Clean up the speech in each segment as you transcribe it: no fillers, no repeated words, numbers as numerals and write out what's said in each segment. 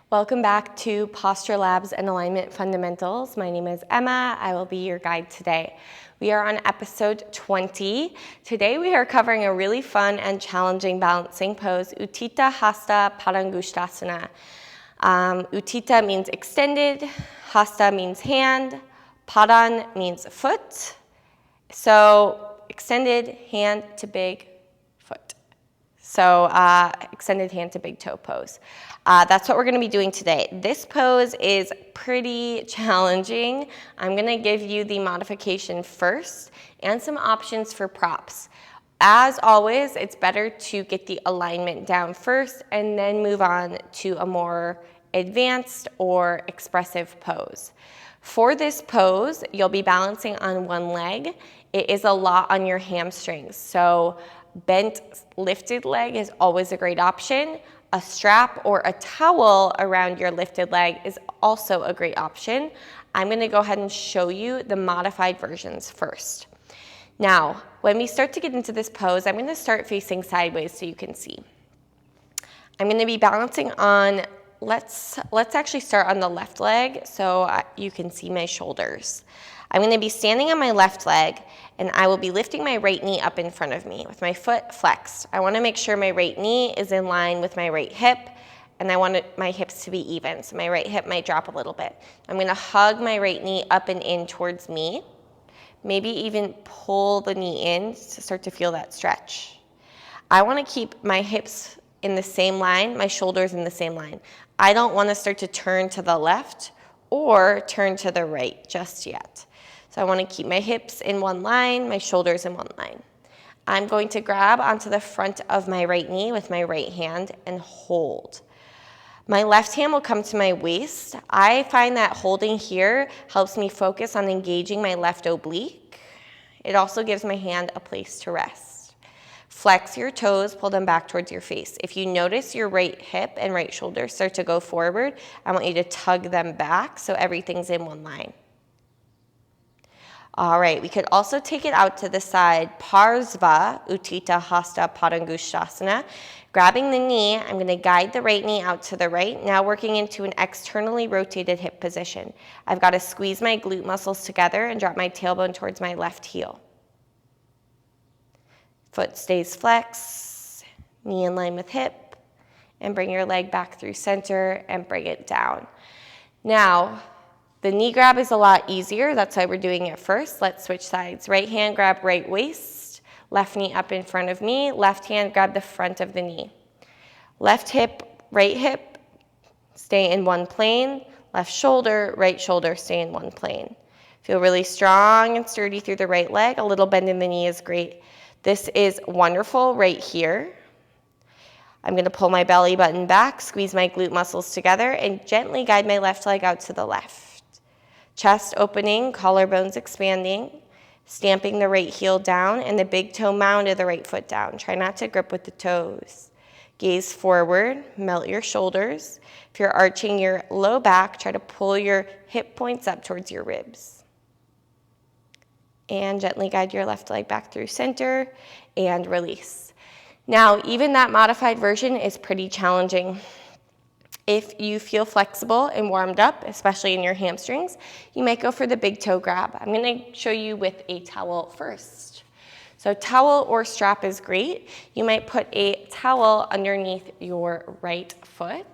Welcome back to Posture Labs and Alignment Fundamentals. My name is Emma. I will be your guide today. We are on episode 20. Today we are covering a really fun and challenging balancing pose, Utthita Hasta Padangustasana. Utthita means extended, Hasta means hand, Padan means foot. So extended hand to big foot. So extended hand to big toe pose. That's what we're going to be doing today. This pose is pretty challenging. I'm going to give you the modification first and some options for props. As always, it's better to get the alignment down first and then move on to a more advanced or expressive pose. For this pose, you'll be balancing on one leg. It is a lot on your hamstrings, so bent lifted leg is always a great option. A strap or a towel around your lifted leg is also a great option. I'm going to go ahead and show you the modified versions first. Now, when we start to get into this pose, I'm going to start facing sideways so you can see. I'm going to be balancing on, let's actually start on the left leg so you can see my shoulders. I'm going to be standing on my left leg, and I will be lifting my right knee up in front of me with my foot flexed. I want to make sure my right knee is in line with my right hip, and I want my hips to be even, so my right hip might drop a little bit. I'm going to hug my right knee up and in towards me, maybe even pull the knee in to start to feel that stretch. I want to keep my hips in the same line, my shoulders in the same line. I don't want to start to turn to the left or turn to the right just yet. So I want to keep my hips in one line, my shoulders in one line. I'm going to grab onto the front of my right knee with my right hand and hold. My left hand will come to my waist. I find that holding here helps me focus on engaging my left oblique. It also gives my hand a place to rest. Flex your toes, pull them back towards your face. If you notice your right hip and right shoulder start to go forward, I want you to tug them back so everything's in one line. All right, we could also take it out to the side, Parsva, Utthita Hasta Padangustasana. Grabbing the knee, I'm going to guide the right knee out to the right, now working into an externally rotated hip position. I've got to squeeze my glute muscles together and drop my tailbone towards my left heel. Foot stays flexed, knee in line with hip, and bring your leg back through center and bring it down. Now, the knee grab is a lot easier. That's why we're doing it first. Let's switch sides. Right hand grab right waist, left knee up in front of me, left hand grab the front of the knee. Left hip, right hip, stay in one plane. Left shoulder, right shoulder, stay in one plane. Feel really strong and sturdy through the right leg. A little bend in the knee is great. This is wonderful right here. I'm going to pull my belly button back, squeeze my glute muscles together, and gently guide my left leg out to the left. Chest opening, collarbones expanding, stamping the right heel down and the big toe mound of the right foot down. Try not to grip with the toes. Gaze forward, melt your shoulders. If you're arching your low back, try to pull your hip points up towards your ribs. And gently guide your left leg back through center and release. Now, even that modified version is pretty challenging. If you feel flexible and warmed up, especially in your hamstrings, you might go for the big toe grab. I'm going to show you with a towel first. So towel or strap is great. You might put a towel underneath your right foot.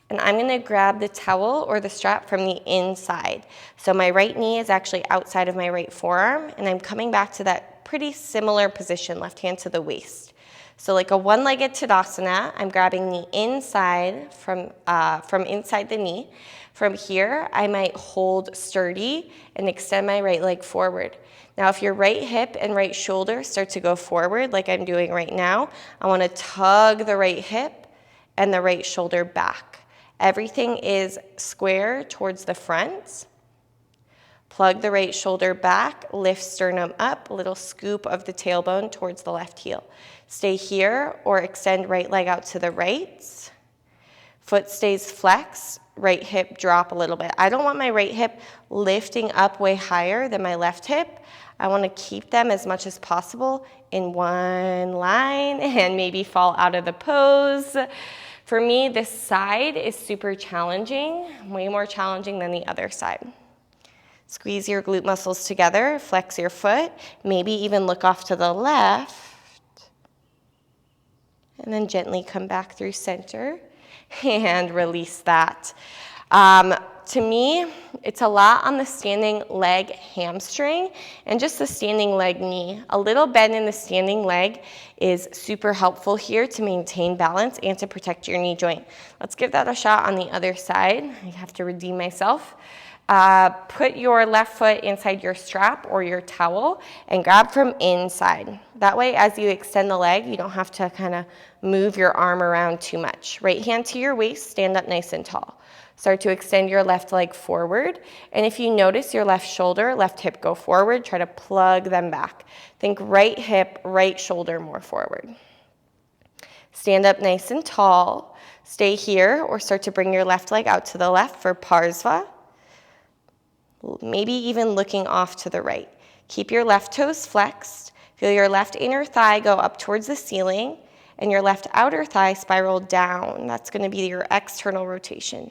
And I'm going to grab the towel or the strap from the inside. So my right knee is actually outside of my right forearm, and I'm coming back to that pretty similar position, left hand to the waist. So like a one-legged Tadasana, I'm grabbing the inside from inside the knee. From here, I might hold sturdy and extend my right leg forward. Now, if your right hip and right shoulder start to go forward, like I'm doing right now, I want to tug the right hip and the right shoulder back. Everything is square towards the front. Plug the right shoulder back, lift sternum up, a little scoop of the tailbone towards the left heel. Stay here or extend right leg out to the right. Foot stays flexed, right hip drop a little bit. I don't want my right hip lifting up way higher than my left hip. I want to keep them as much as possible in one line and maybe fall out of the pose. For me, this side is super challenging, way more challenging than the other side. Squeeze your glute muscles together, flex your foot, maybe even look off to the left, and then gently come back through center and release that. To me, it's a lot on the standing leg hamstring and just the standing leg knee. A little bend in the standing leg is super helpful here to maintain balance and to protect your knee joint. Let's give that a shot on the other side. I have to redeem myself. Put your left foot inside your strap or your towel and grab from inside. That way, as you extend the leg, you don't have to kind of move your arm around too much. Right hand to your waist, stand up nice and tall. Start to extend your left leg forward. And if you notice your left shoulder, left hip go forward, try to plug them back. Think right hip, right shoulder more forward. Stand up nice and tall. Stay here or start to bring your left leg out to the left for Parsva. Maybe even looking off to the right. Keep your left toes flexed. Feel your left inner thigh go up towards the ceiling and your left outer thigh spiral down. That's going to be your external rotation.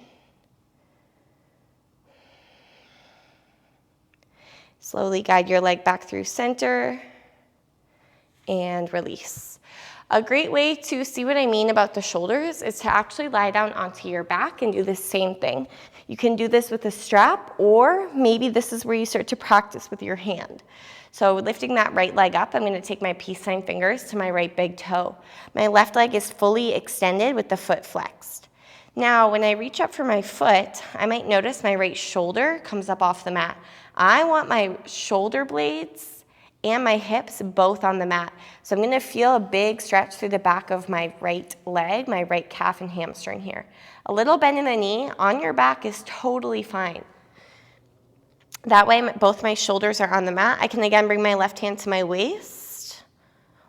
Slowly guide your leg back through center and release. A great way to see what I mean about the shoulders is to actually lie down onto your back and do the same thing. You can do this with a strap, or maybe this is where you start to practice with your hand. So lifting that right leg up, I'm going to take my peace sign fingers to my right big toe. My left leg is fully extended with the foot flexed. Now, when I reach up for my foot, I might notice my right shoulder comes up off the mat. I want my shoulder blades and my hips both on the mat. So I'm going to feel a big stretch through the back of my right leg, my right calf and hamstring here. A little bend in the knee on your back is totally fine. That way, both my shoulders are on the mat. I can again bring my left hand to my waist,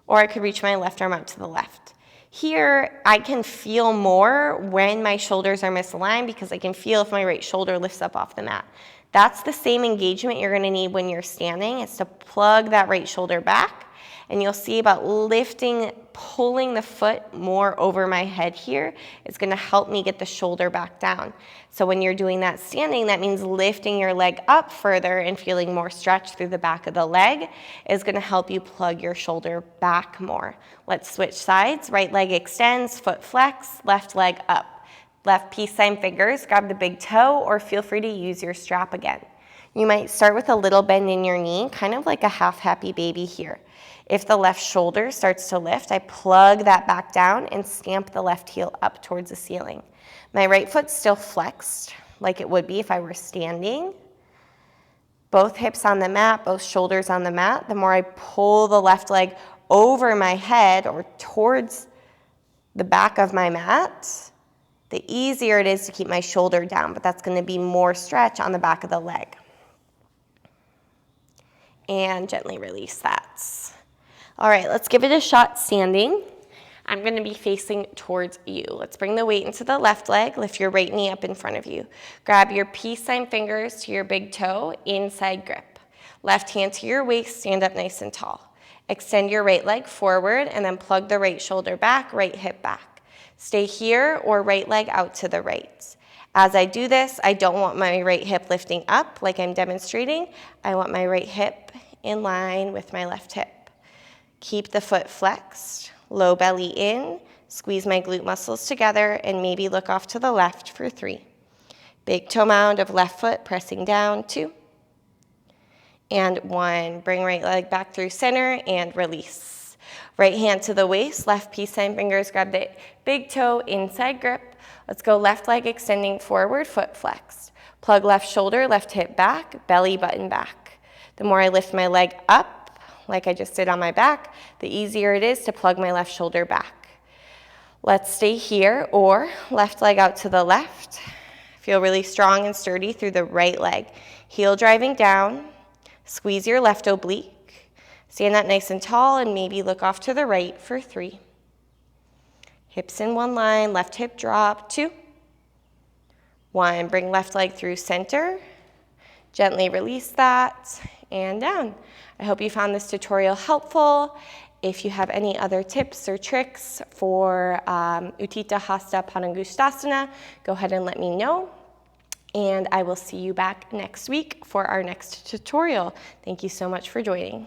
or I could reach my left arm out to the left. Here, I can feel more when my shoulders are misaligned because I can feel if my right shoulder lifts up off the mat. That's the same engagement you're going to need when you're standing. It's to plug that right shoulder back, and you'll see about lifting, pulling the foot more over my head here. It's going to help me get the shoulder back down. So when you're doing that standing, that means lifting your leg up further and feeling more stretch through the back of the leg is going to help you plug your shoulder back more. Let's switch sides. Right leg extends, foot flex, left leg up. Left peace sign fingers, grab the big toe, or feel free to use your strap again. You might start with a little bend in your knee, kind of like a half happy baby here. If the left shoulder starts to lift, I plug that back down and stamp the left heel up towards the ceiling. My right foot's still flexed, like it would be if I were standing. Both hips on the mat, both shoulders on the mat. The more I pull the left leg over my head or towards the back of my mat, the easier it is to keep my shoulder down, but that's going to be more stretch on the back of the leg. And gently release that. All right, let's give it a shot standing. I'm going to be facing towards you. Let's bring the weight into the left leg. Lift your right knee up in front of you. Grab your peace sign fingers to your big toe, inside grip. Left hand to your waist, stand up nice and tall. Extend your right leg forward and then plug the right shoulder back, right hip back. Stay here or right leg out to the right. As I do this, I don't want my right hip lifting up like I'm demonstrating. I want my right hip in line with my left hip. Keep the foot flexed, low belly in, squeeze my glute muscles together, and maybe look off to the left for 3. Big toe mound of left foot pressing down, 2. And 1. Bring right leg back through center and release. Right hand to the waist, left peace sign fingers, grab the big toe, inside grip. Let's go left leg extending forward, foot flexed. Plug left shoulder, left hip back, belly button back. The more I lift my leg up, like I just did on my back, the easier it is to plug my left shoulder back. Let's stay here, or left leg out to the left. Feel really strong and sturdy through the right leg. Heel driving down, squeeze your left oblique. Stand up nice and tall and maybe look off to the right for 3. Hips in one line, left hip drop, 2. 1, bring left leg through center. Gently release that and down. I hope you found this tutorial helpful. If you have any other tips or tricks for Utthita Hasta Padangustasana, go ahead and let me know. And I will see you back next week for our next tutorial. Thank you so much for joining.